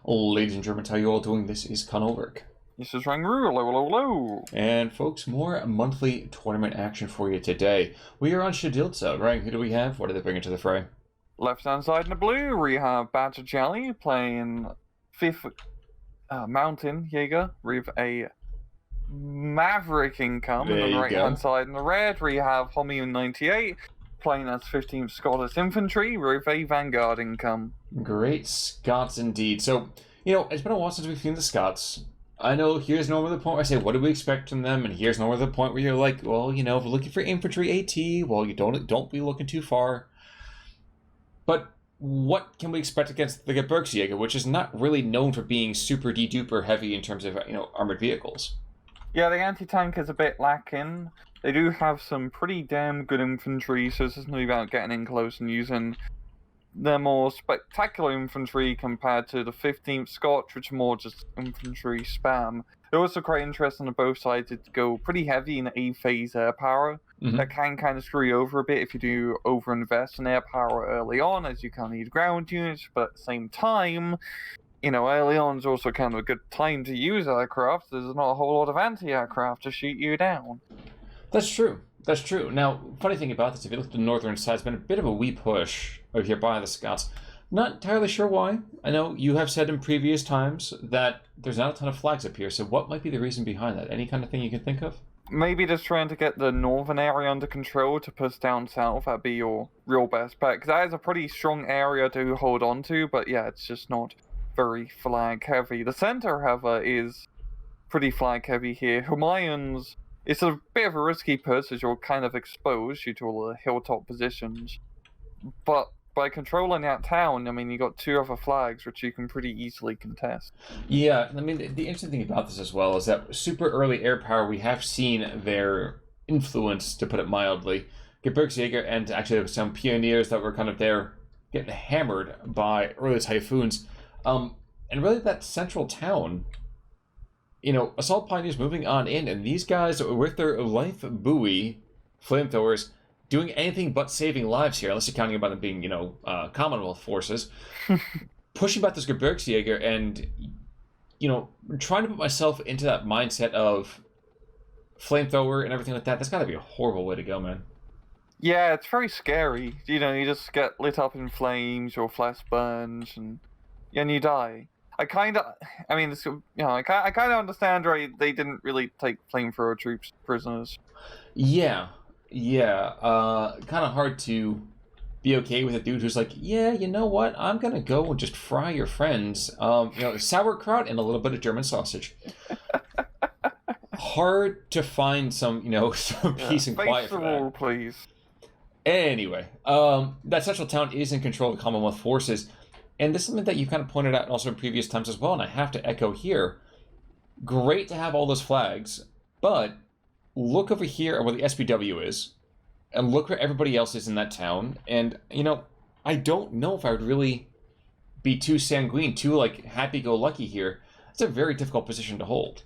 Ladies and gentlemen, how you all doing? This is Conolric. This is Rangru, hello, hello, hello. And folks, more monthly tournament action for you today. We are on Siedlce. Rang, who do we have? What do they bring into the fray? Left-hand side in the blue, we have BadgerJelly playing 5th Mountain Jaeger with a Maverick income. There And on the you right-hand go. side in the red, we have Homayoun 98 playing as 15th Scots Infantry with a Vanguard income. Great Scots indeed. So, it's been a while since we've seen the Scots. I know here's normally the point where I say, what do we expect from them? And here's normally the point where you're like, well, if we're looking for infantry AT, well, you don't be looking too far. But what can we expect against the Geburgs Jaeger, which is not really known for being super de-duper heavy in terms of, armored vehicles? Yeah, the anti-tank is a bit lacking. They do have some pretty damn good infantry, so this isn't really about getting in close and using their more spectacular infantry compared to the 15th Scots, which are more just infantry spam. They're also quite interesting on both sides to go pretty heavy in A-phase air power. Mm-hmm. That can kind of screw you over a bit if you do over-invest in air power early on, as you kind of need ground units, but at the same time, early on is also kind of a good time to use aircraft. There's not a whole lot of anti-aircraft to shoot you down. That's true. That's true. Now, funny thing about this, if you look at the northern side, it's been a bit of a wee push over here by the Scots. Not entirely sure why. I know you have said in previous times that there's not a ton of flags up here, so what might be the reason behind that? Any kind of thing you can think of? Maybe just trying to get the northern area under control to push down south. That'd be your real best bet, because that is a pretty strong area to hold on to, but yeah, it's just not very flag heavy. The center, however, is pretty flag heavy here. Homayoun's, it's a bit of a risky push as you're kind of exposed due to all the hilltop positions, but by controlling that town, you got two other flags which you can pretty easily contest. Yeah, the interesting thing about this as well is that super early air power, we have seen their influence, to put it mildly. Geburgs Jaeger and actually some pioneers that were kind of there getting hammered by early typhoons. And really that central town, assault pioneers moving on in, and these guys with their life buoy flamethrowers doing anything but saving lives here, unless you're counting about them being, Commonwealth forces, pushing back this Geburgs Jaeger and, trying to put myself into that mindset of flamethrower and everything like that. That's got to be a horrible way to go, man. Yeah, it's very scary. You just get lit up in flames, your flesh burns, and you die. I kind of understand, right? They didn't really take flamethrower troops prisoners. Yeah. Kind of hard to be okay with a dude who's like, yeah, you know what? I'm gonna go and just fry your friends. Sauerkraut and a little bit of German sausage. Hard to find some peace and quiet for that. Please. Anyway, that central town is in control of the Commonwealth forces, and this is something that you kind of pointed out also in previous times as well, and I have to echo here. Great to have all those flags, but look over here at where the SPW is, and look where everybody else is in that town, and, I don't know if I would really be too sanguine, too, happy-go-lucky here. It's a very difficult position to hold.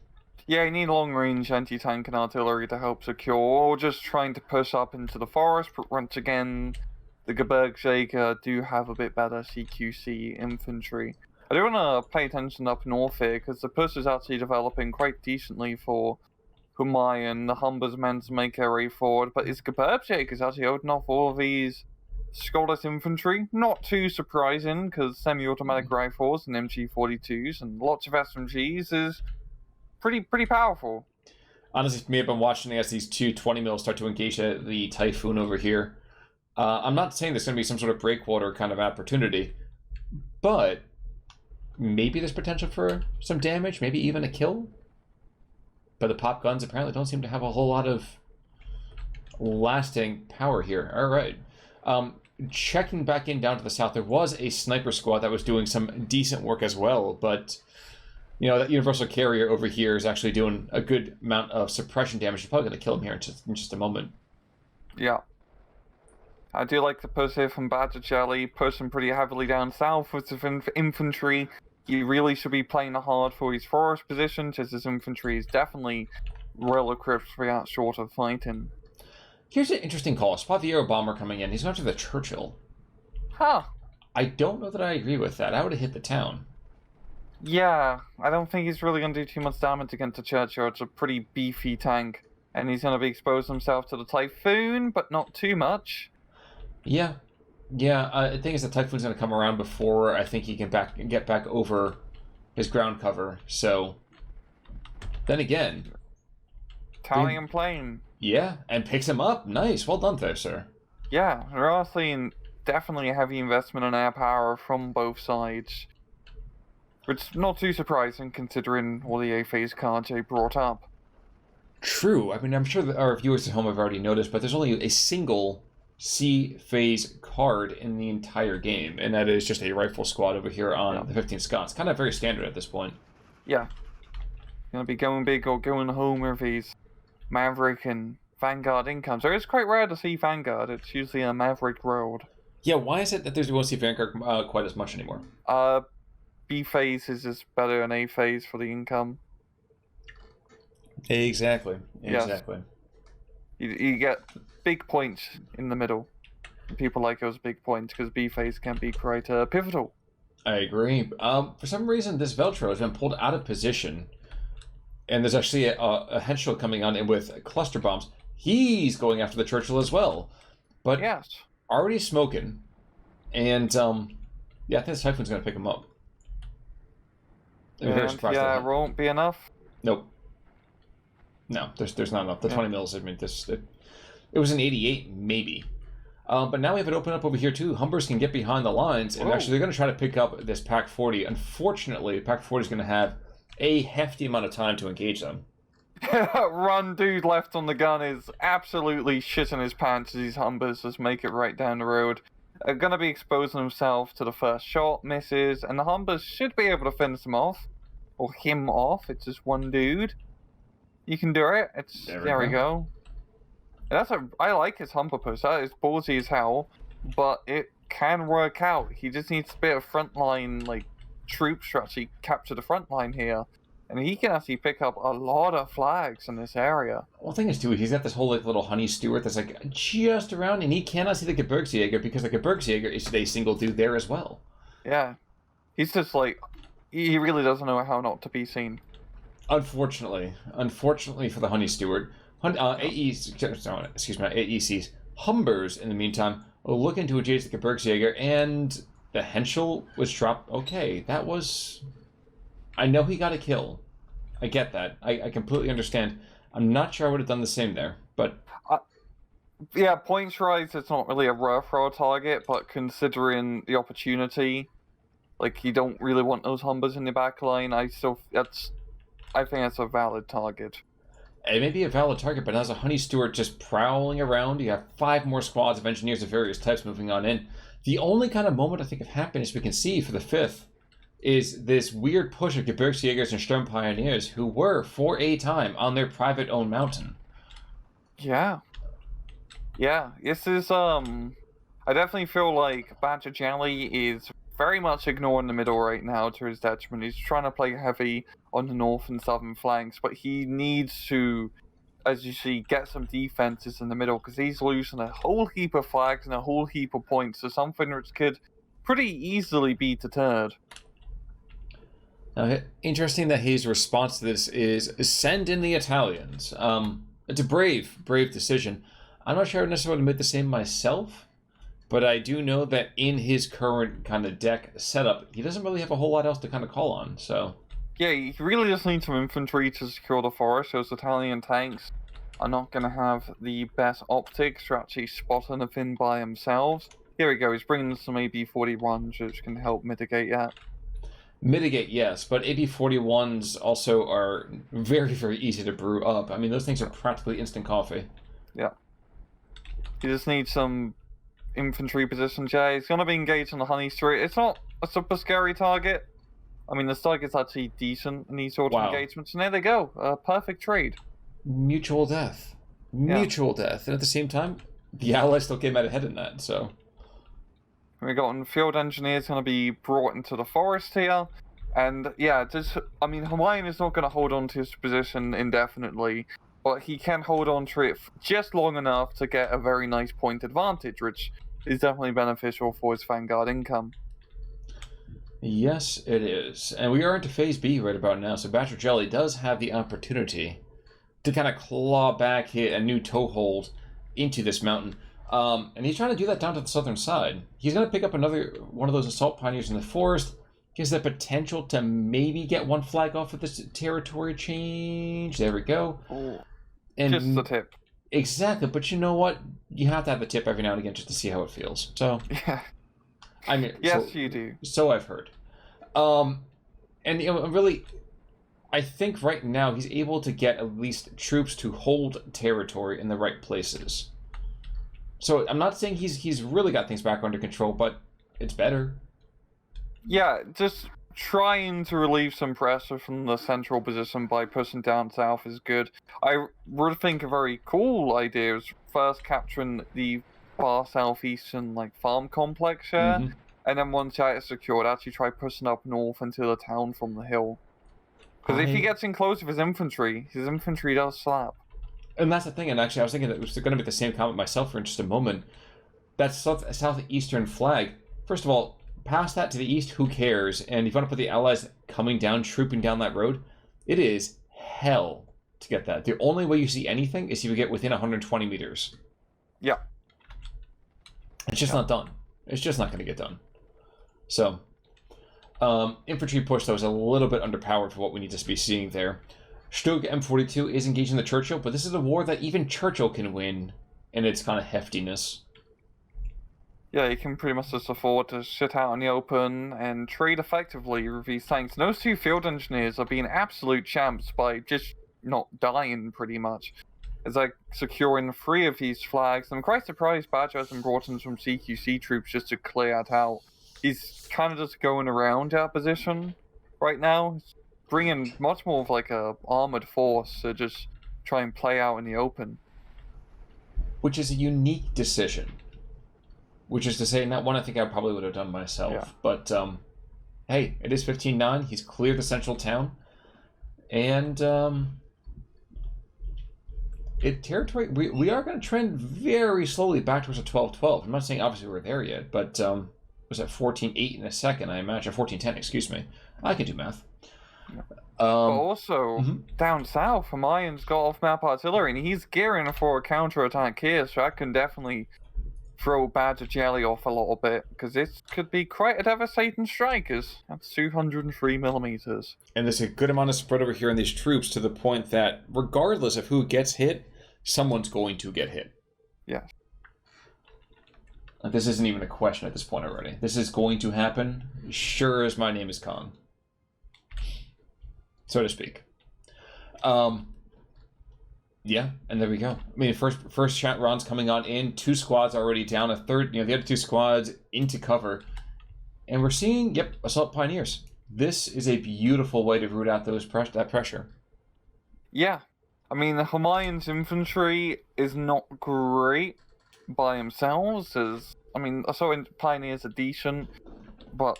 Yeah, you need long-range anti-tank and artillery to help secure, or just trying to push up into the forest, but once again, the Geburgs Jaeger do have a bit better CQC infantry. I do want to pay attention up north here, because the push is actually developing quite decently for Homayoun. The Humber's meant to make their way forward, but his Geburgs Jaeger is actually holding off all of these Scottish infantry. Not too surprising, because semi-automatic rifles and MG42s and lots of SMGs is pretty powerful. Honestly, for me, I've been watching as these two 20mm start to engage the Typhoon over here. I'm not saying there's going to be some sort of breakwater kind of opportunity, but maybe there's potential for some damage, maybe even a kill. But the pop guns apparently don't seem to have a whole lot of lasting power here. All right. Checking back in down to the south, there was a sniper squad that was doing some decent work as well, but that universal carrier over here is actually doing a good amount of suppression damage. You're probably going to kill him here in just a moment. Yeah. I do like the push here from BadgerJelly, pushing pretty heavily down south with the infantry. He really should be playing hard for his forest positions, as his infantry is definitely well equipped for that sort of fighting. Here's an interesting call. Spot the Aero Bomber coming in. He's going after the Churchill. Huh. I don't know that I agree with that. I would have hit the town. Yeah, I don't think he's really going to do too much damage against the Churchyard. It's a pretty beefy tank, and he's going to be exposing himself to the Typhoon, but not too much. Yeah. Yeah, I think is the Typhoon's going to come around before I think he can get back over his ground cover. So, then again... Italian plane. Yeah, and picks him up. Nice. Well done there, sir. Yeah, we're all seeing definitely a heavy investment in air power from both sides. Which is not too surprising considering what the A-phase card Jay brought up. True. I mean, I'm sure that our viewers at home have already noticed, but there's only a single C-phase card in the entire game, and that is just a rifle squad over here on the 15th Scots. Kind of very standard at this point. Yeah. Gonna be going big or going home with these Maverick and Vanguard incomes. It's quite rare to see Vanguard. It's usually a Maverick road. Yeah, why is it that we won't see Vanguard quite as much anymore? B phase is just better than A phase for the income. Exactly. Yes. You get big points in the middle. People like those big points because B phase can be quite pivotal. I agree. For some reason, this Veltro has been pulled out of position, and there's actually a Henschel coming on in with cluster bombs. He's going after the Churchill as well, but yes, already smoking, and yeah, I think this Typhoon's going to pick him up. And, yeah, it won't be enough. Nope. No, there's not enough. The 20 mils. I mean, it was an 88 maybe. But now we have it open up over here too. Humbers can get behind the lines, and actually they're going to try to pick up this Pack 40. Unfortunately, Pack 40 is going to have a hefty amount of time to engage them. Run dude left on the gun is absolutely shitting his pants as these Humbers just make it right down the road. Going to be exposing himself to the first shot, misses, and the Humbers should be able to finish him off. Or him off. It's just one dude. You can do it. There we go. I like his Humber push. That is ballsy as hell, but it can work out. He just needs a bit of frontline, like, troops to actually capture the front line here. And he can actually pick up a lot of flags in this area. Well, the thing is, too, he's got this whole like little honey steward that's like just around, and he cannot see the Geburgs because the Geburgs is a single dude there as well. Yeah. He's just like, he really doesn't know how not to be seen. Unfortunately for the honey steward, AECs, Humbers, in the meantime, will look into a Jace the Geburgsjäger, and the Henschel was dropped. Okay, that was... I know he got a kill. I get that. I completely understand. I'm not sure I would have done the same there, but... yeah, points-wise, it's not really a rough raw target, but considering the opportunity, like, you don't really want those Humbers in the back line, I think that's a valid target. It may be a valid target, but as a honey steward just prowling around, you have 5 more squads of engineers of various types moving on in. The only kind of moment I think of happiness we can see for the 5th is this weird push of Gebirgsjägers and Sturm Pioneers who were, for a time, on their private-owned mountain. Yeah. Yeah, this is, I definitely feel like BadgerJelly is very much ignoring the middle right now to his detriment. He's trying to play heavy on the north and southern flanks, but he needs to, as you see, get some defenses in the middle, because he's losing a whole heap of flags and a whole heap of points to something which could pretty easily be deterred. Now, interesting that his response to this is send in the Italians. It's a brave decision. I'm not sure I necessarily made the same myself, but I do know that in his current kind of deck setup, he doesn't really have a whole lot else to kind of call on, so... Yeah, he really just needs some infantry to secure the forest. Those Italian tanks are not going to have the best optics to actually spot anything by themselves. Here we go, he's bringing some AB-41s, which can help mitigate that. Mitigate, yes, but AB-41s also are very, very easy to brew up. I mean, those things are practically instant coffee. Yeah. You just need some infantry positions. Yeah, he's going to be engaged on the honey street. It's not a super scary target. I mean, the target's actually decent in these sort of engagements. And there they go. Perfect trade. Mutual death. Mutual death. And at the same time, the Allies still came out ahead in that, so... We got field engineers going to be brought into the forest here. And yeah, Homayoun is not going to hold on to his position indefinitely, but he can hold on to it just long enough to get a very nice point advantage, which is definitely beneficial for his Vanguard income. Yes, it is. And we are into Phase B right about now, so BadgerJelly does have the opportunity to kind of claw back, hit a new toehold into this mountain. And he's trying to do that down to the southern side. He's going to pick up another one of those assault pioneers in the forest. He has the potential to maybe get one flag off of this territory change. There we go. Ooh, And just the tip. Exactly, but you know what? You have to have the tip every now and again just to see how it feels. So, Yeah. I mean, Yes, you do. So I've heard. And really, I think right now he's able to get at least troops to hold territory in the right places. So I'm not saying he's really got things back under control, but it's better. Yeah, just trying to relieve some pressure from the central position by pushing down south is good. I would think a very cool idea is first capturing the far southeastern farm complex here, and then once that is secured, actually try pushing up north into the town from the hill. Because if he gets in close with his infantry does slap. And that's the thing, and actually I was thinking that it was going to be the same comment myself for just a moment. That southeastern flag, first of all, past that to the east, who cares? And if you want to put the Allies coming down, trooping down that road, it is hell to get that. The only way you see anything is if you get within 120 meters. Yeah. It's just not done. It's just not going to get done. So, infantry push, though, is a little bit underpowered for what we need to be seeing there. Stug M42 is engaging the Churchill, but this is a war that even Churchill can win in its kind of heftiness. Yeah, you can pretty much just afford to sit out in the open and trade effectively with these tanks. And those two field engineers are being absolute champs by just not dying, pretty much. It's like securing 3 of these flags. I'm quite surprised Badger hasn't brought in some CQC troops just to clear it out. He's kind of just going around our position right now. He's bringing much more of a armored force to just try and play out in the open. Which is a unique decision. Which is to say, not one I think I probably would have done myself. Yeah. But, hey, it is 15-9. He's cleared the central town. And, territory, we are going to trend very slowly back towards a 12-12. I'm not saying obviously we're there yet, but, was at 14-8 in a second, I imagine. 14-10, excuse me. I can do math. But also, down south, Homayoun's got off-map artillery, and he's gearing for a counterattack here, so that can definitely throw BadgerJelly off a little bit, because this could be quite a devastating strike, as that's 203 millimeters. And there's a good amount of spread over here in these troops to the point that, regardless of who gets hit, someone's going to get hit. Yes. This isn't even a question at this point already. This is going to happen, sure as my name is Kong. So to speak. Yeah, and there we go. I mean, first chat rounds coming on in, 2 squads already down, a third, the other 2 squads into cover. And we're seeing, assault pioneers. This is a beautiful way to root out that pressure. Yeah. I mean, the Homayoun's infantry is not great by themselves. Assault pioneers are decent, but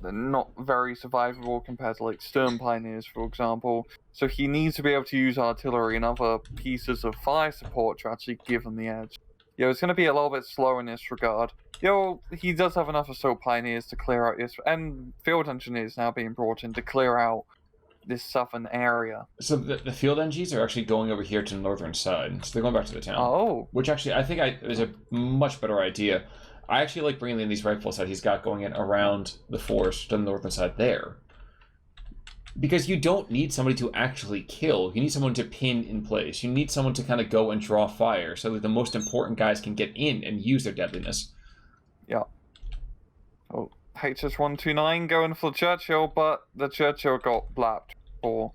they're not very survivable compared to Stern pioneers, for example. So he needs to be able to use artillery and other pieces of fire support to actually give him the edge. It's going to be a little bit slower in this regard. He does have enough assault pioneers to clear out this, and field engineers now being brought in to clear out this southern area. So the field engineers are actually going over here to the northern side. So they're going back to the town. Oh. Which actually I think is a much better idea. I actually like bringing in these rifles that he's got going in around the forest to the northern side there. Because you don't need somebody to actually kill. You need someone to pin in place. You need someone to kind of go and draw fire so that the most important guys can get in and use their deadliness. Yeah. Oh, HS-129 going for the Churchill, but the Churchill got blapped before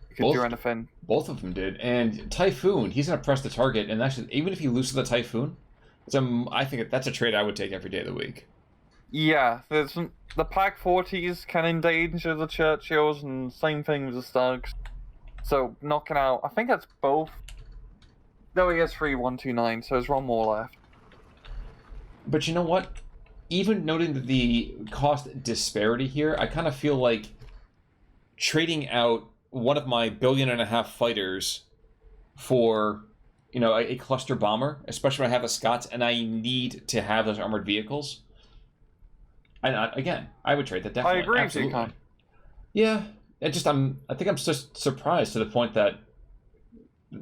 he could do anything. Both of them did. And Typhoon, he's going to press the target, and actually, even if he loses the Typhoon, I think that's a trade I would take every day of the week. Yeah, the Pack 40s can endanger the Churchills, and same thing with the Stugs. So knocking out, I think that's both. No, he has 3-1-2-9, so there's one more left. But you know what? Even noting the cost disparity here, I kind of feel like trading out one of my $1.5 billion fighters for a cluster bomber, especially when I have the Scots and I need to have those armored vehicles. And again, I would trade that definitely. I agree Absolutely. with you, Con. Yeah, I think I'm just surprised to the point that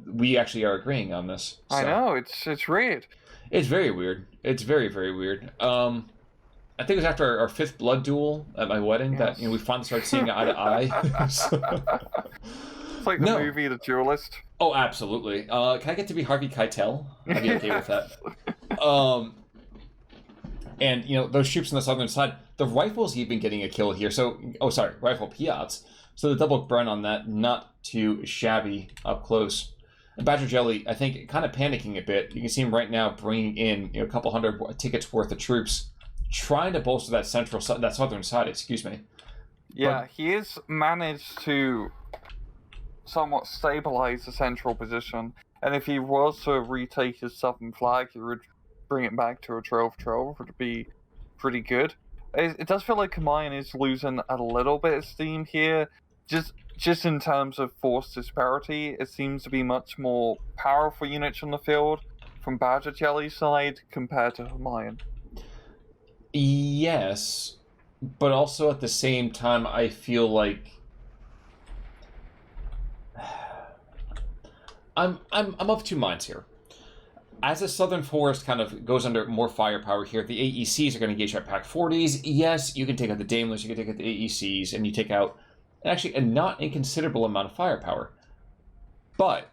we actually are agreeing on this. So. I know, it's weird. It's very weird. It's very, very weird. I think it was after our fifth blood duel at my wedding that we finally started seeing eye to eye. So... It's like the movie The Duelist. Oh, absolutely. Can I get to be Harvey Keitel? I'd be okay with that. And, those troops on the southern side, the rifles even getting a kill here. So, rifle Piats. So the double burn on that, not too shabby up close. And BadgerJelly, I think, kind of panicking a bit. You can see him right now bringing in a couple hundred tickets worth of troops, trying to bolster that southern side. Excuse me. Yeah, he has managed to somewhat stabilize the central position, and if he was to retake his southern flag, he would bring it back to a 12-12, which would be pretty good. It does feel like Homayoun is losing a little bit of steam here. Just in terms of force disparity, it seems to be much more powerful units on the field from BadgerJelly's side compared to Homayoun. Yes, but also at the same time, I feel like I'm of two minds here. As the Southern Forest kind of goes under more firepower here, the AECs are going to engage at Pack 40s. Yes, you can take out the Daimlers, you can take out the AECs, and you take out actually a not inconsiderable amount of firepower. But,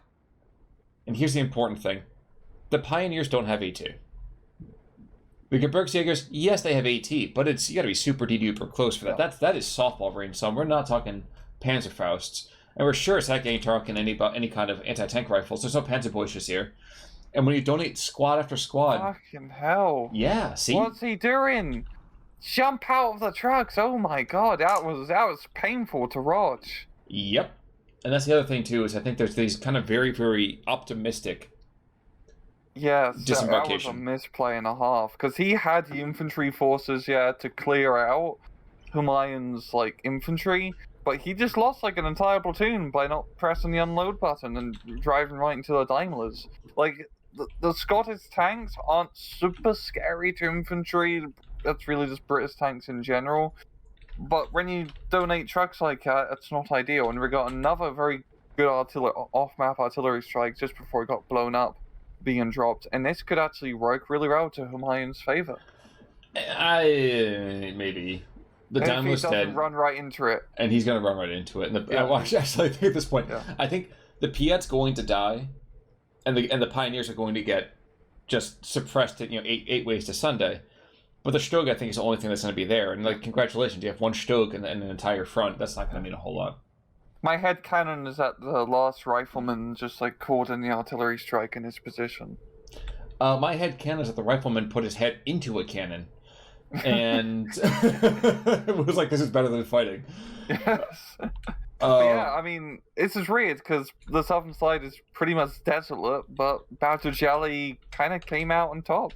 and here's the important thing, the Pioneers don't have AT. The Geburgs Jaegers, yes, they have AT, but you got to be super duper close for that. Yeah. That is softball range, so we're not talking Panzerfausts. And we're sure it's not getting talking any kind of anti-tank rifles. There's no Panzerboisches here. And when you donate squad after squad... Fucking hell. Yeah, see? What's he doing? Jump out of the trucks! Oh my god, that was painful to watch. Yep. And that's the other thing, too, is I think there's these kind of very, very optimistic disembarkation. That was a misplay and a half. Because he had the infantry forces, to clear out Homayoun's, infantry... But he just lost an entire platoon by not pressing the unload button and driving right into the Daimlers. The Scottish tanks aren't super scary to infantry. That's really just British tanks in general. But when you donate trucks like that, it's not ideal. And we got another very good off-map artillery strike just before it got blown up, being dropped. And this could actually work really well to Homayoun's favor. Maybe. The Daimler's dead. Run right into it. And he's going to run right into it. And actually, I think at this point, I think the Piat's going to die, and the Pioneers are going to get just suppressed at eight ways to Sunday. But the Stug, I think, is the only thing that's going to be there. And congratulations, you have one Stug and an entire front. That's not going to mean a whole lot. My headcanon is that the last rifleman just caught in the artillery strike in his position. My headcanon is that the rifleman put his head into a cannon. And it was this is better than fighting. Yes. I mean, this is weird because the southern side is pretty much desolate, but BadgerJelly kind of came out on top.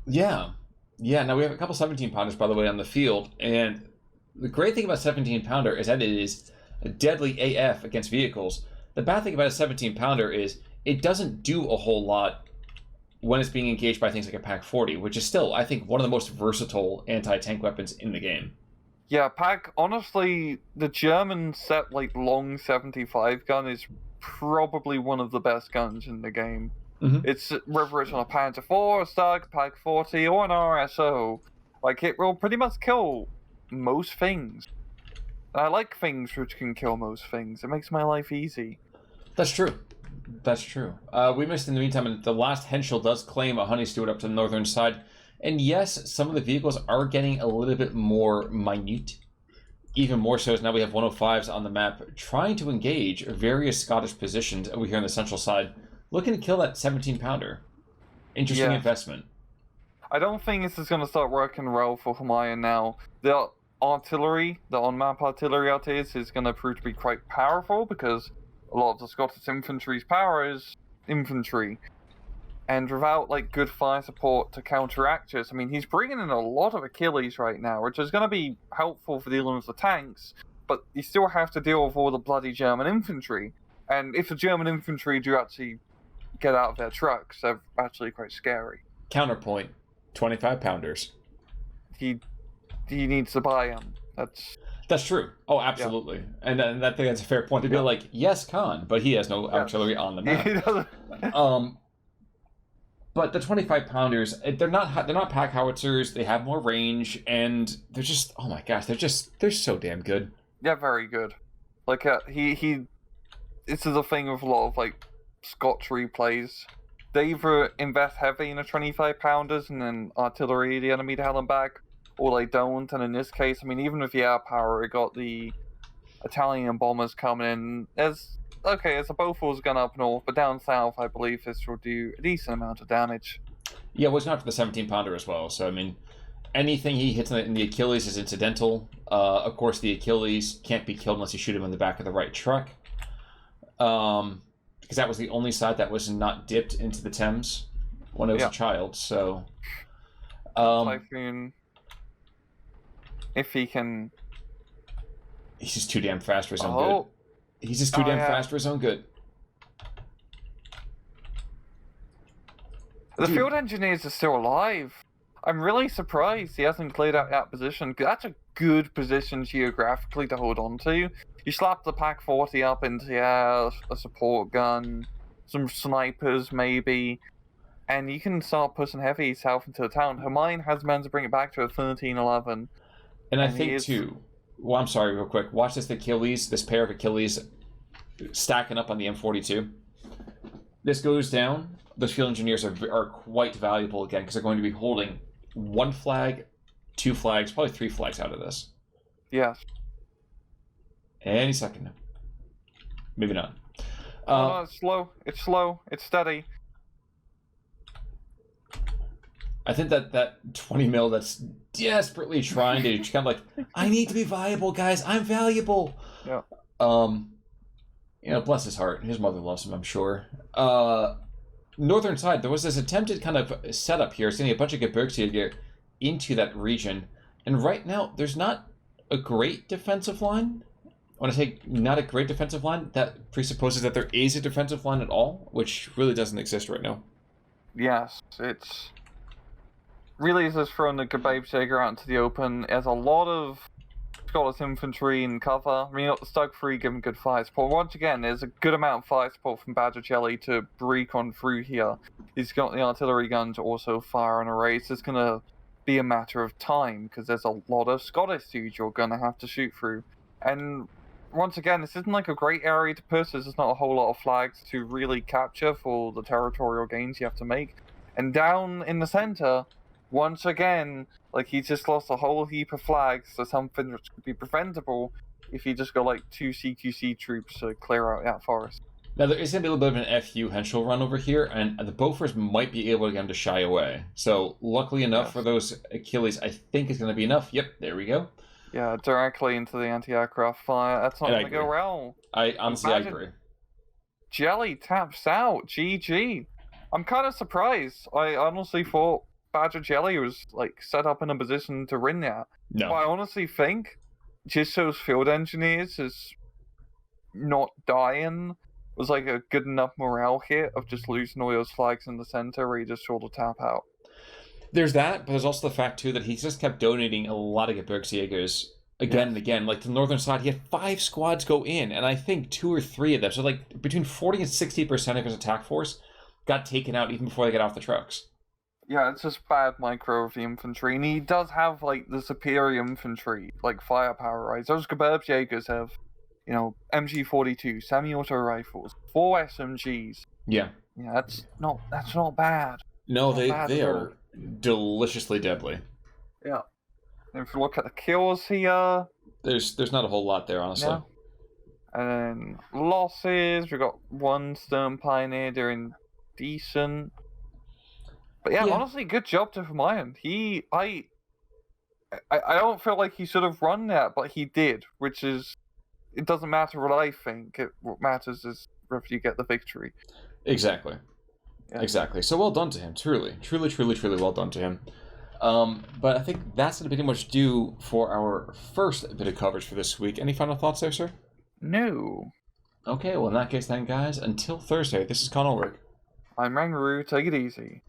Yeah. Now we have a couple 17-pounders, by the way, on the field, and the great thing about 17-pounder is that it is deadly AF against vehicles. The bad thing about a 17-pounder is it doesn't do a whole lot when it's being engaged by things like a Pack 40, which is still, I think, one of the most versatile anti-tank weapons in the game. Yeah, honestly, the German long 75 gun is probably one of the best guns in the game. Mm-hmm. It's, whether it's on a Panzer IV, a Stug, Pack 40, or an RSO, it will pretty much kill most things. And I like things which can kill most things. It makes my life easy. That's true. We missed in the meantime, and the last Henschel does claim a Honey Stewart up to the northern side. And yes, some of the vehicles are getting a little bit more minute. Even more so as now we have 105s on the map trying to engage various Scottish positions over here on the central side, looking to kill that 17-pounder. Interesting investment. I don't think this is going to start working well for Homayoun now. The artillery, the on-map artillery out here is going to prove to be quite powerful because a lot of the Scottish infantry's power is infantry. And without good fire support to counteract this, I mean, he's bringing in a lot of Achilles right now, which is going to be helpful for dealing with the tanks, but you still have to deal with all the bloody German infantry. And if the German infantry do actually get out of their trucks, they're actually quite scary. Counterpoint, 25-pounders. He he needs to buy them. That's true. Oh, absolutely. Yeah. And I think that's a fair point to be like, yes, Khan, but he has no artillery on the map. He doesn't. But the 25-pounders, they're not pack howitzers. They have more range, and they're just, oh my gosh, they're so damn good. Yeah, very good. Like he this is a thing with a lot of like Scotch replays. They either invest heavy in the 25-pounders and then artillery the enemy to hell them back, or they don't. And in this case, I mean, even with the air power, it got the Italian bombers coming in. There's a Bofors gun up north, but down south, I believe this will do a decent amount of damage. Yeah, well, it's not for the 17-pounder as well. So, I mean, anything he hits in the Achilles is incidental. Of course, the Achilles can't be killed unless you shoot him in the back of the right truck. Because that was the only side that was not dipped into the Thames when I was a child. So, Typhoon, if he can, he's just too damn fast for his own good. He's just too damn fast for his own good. The field engineers are still alive. I'm really surprised he hasn't cleared out that position. That's a good position geographically to hold on to. You slap the Pack 40 up into a support gun, some snipers maybe, and you can start pushing heavy south into the town. Homayoun has managed to bring it back to a 13-11. And I think too, well, I'm sorry, real quick. Watch this pair of Achilles stacking up on the M42. This goes down. Those field engineers are quite valuable again because they're going to be holding 1 flag, 2 flags, probably 3 flags out of this. Yes. Any second now. Maybe not. No, it's slow. It's slow. It's steady. I think that 20 mil that's desperately trying to kind of like, I need to be viable, guys. I'm valuable. Yeah. Bless his heart. His mother loves him, I'm sure. Northern side, there was this attempted kind of setup here, sending a bunch of Geburgs here into that region. And right now, there's not a great defensive line. When I say not a great defensive line, that presupposes that there is a defensive line at all, which really doesn't exist right now. Yes, it's really just throwing the BadgerJelly out into the open. There's a lot of Scottish infantry in cover. I mean, Stug 3 giving good fire support. Once again, there's a good amount of fire support from BadgerJelly to break on through here. He's got the artillery gun to also fire an array. It's just going to be a matter of time because there's a lot of Scottish dudes you're going to have to shoot through. And once again, this isn't like a great area to push. There's just not a whole lot of flags to really capture for the territorial gains you have to make. And down in the center, once again, like he just lost a whole heap of flags to something which could be preventable if he just got like 2 CQC troops to clear out that forest. Now there is going to be a little bit of an FU Henschel run over here, and the Bofors might be able to get him to shy away. So luckily enough for those Achilles, I think it's going to be enough. Yep, there we go. Yeah, directly into the anti-aircraft fire. That's not going to go well. I honestly agree. Jelly taps out. GG. I'm kind of surprised. I honestly thought BadgerJelly was like set up in a position to win that. No. But I honestly think just those field engineers is not dying was like a good enough morale hit of just losing all those flags in the center where he just saw the tap out. There's that, but there's also the fact, too, that he's just kept donating a lot of Geburgs again and again. Like, the northern side, he had 5 squads go in, and I think 2 or 3 of them, so like between 40 and 60% of his attack force got taken out even before they got off the trucks. Yeah, it's just bad micro of the infantry, and he does have, like, the superior infantry, like, firepower, right? Those Geburgs have, MG42, semi-auto rifles, 4 SMGs. Yeah. Yeah, that's not bad. No, they are deliciously deadly. Yeah. And if you look at the kills here, there's not a whole lot there, honestly. Yeah. And then losses, we got 1 Stern Pioneer doing decent. But yeah, honestly, good job to Homayoun. I don't feel like he should have run that, but he did, which is, it doesn't matter what I think. What matters is whether you get the victory. Exactly. Yeah. Exactly. So well done to him. Truly well done to him. But I think that's going to pretty much do for our first bit of coverage for this week. Any final thoughts there, sir? No. Okay, well in that case then, guys, until Thursday, this is Con Ulrich. I'm Rangaroo. Take it easy.